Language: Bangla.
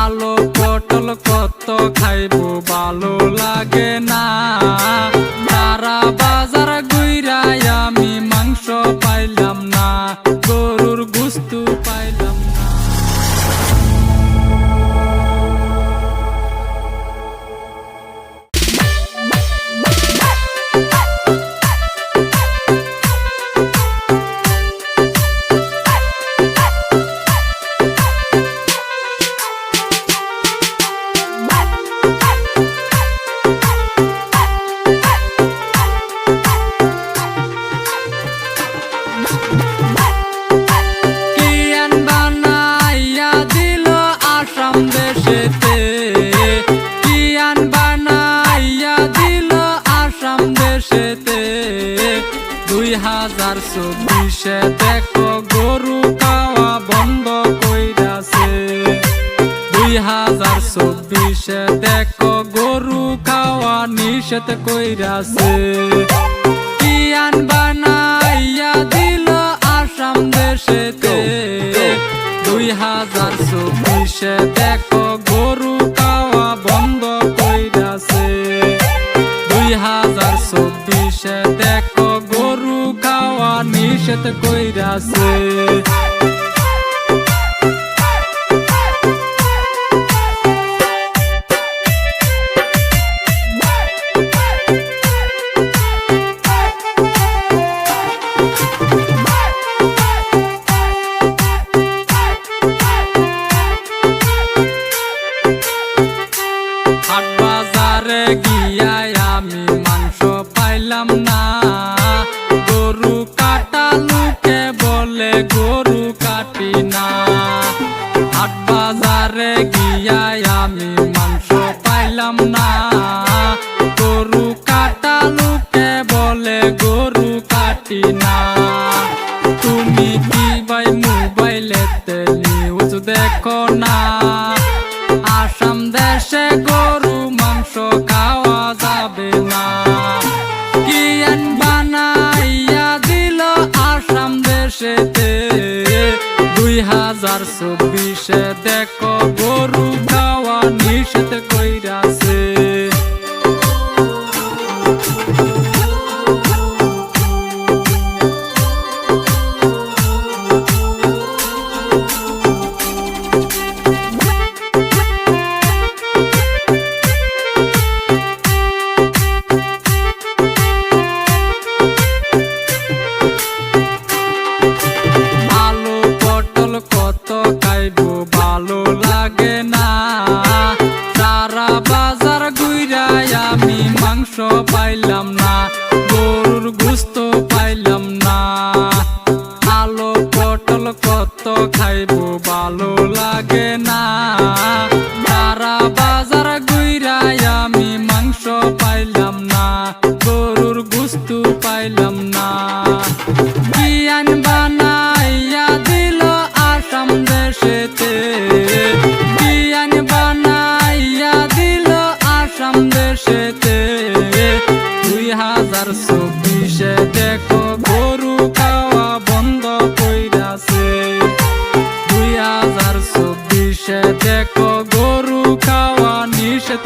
আলু পটল কত খাইবো ভালো লাগে না। সারা বাজার ঘুইরাই আমি মাংস পাইলাম না, গরুর গোশত পাইলাম না। কিয়ান বানাইয়া দিল আসাম দেশেতে 2024 দেখো গরু খাওয়া বন্ধ কইরাছে। 2024 দেখো গরু খাওয়া নিষেধ কইরাছে। কিয়ান বানাইয়া দিল আসাম দেশেতে 2024 দেখো গরু খাওয়া বন্ধ কইরাছে। 2024 দেখো গরু খাওয়া নিষেধ কইরাছে। হাট বাজারে গিয়া আমি মাংস পাইলাম না, গরু কাটা লোকে বলে গরু কাটি না। হাট বাজারে গিয়া আমি মাংস পাইলাম না, গরু কাটা লোকে বলে গরু কাটি না। তুমি কি ভাই মোবাইলেতে নিউজ দেখো না? আসাম দেশে গরু মাংস খাওয়া যাবে না। কিয়ান বানাইয়া দিল আসাম দেশেতে 2024 দেখো গরু খাওয়া নিষেধ কইরাছে। কত খাইবো ভালো লাগে না। সারা বাজার ঘুইরাই আমি মাংস পাইলাম না, গরুর গোশত পাইলাম না। আলু পটল কত খাইবো ভালো লাগে না। সারা বাজার ঘুইরাই আমি মাংস পাইলাম না, গরুর গোশত পাইলাম না। কিয়ান বানাইয়া দিল আসাম দেশেতে, কিয়ান বানাইয়া দিল আসাম দেশেতে 2024 দেখো গরু খাওয়া বন্ধ কইরাছে। 2024 দেখো গরু খাওয়া নিষেধ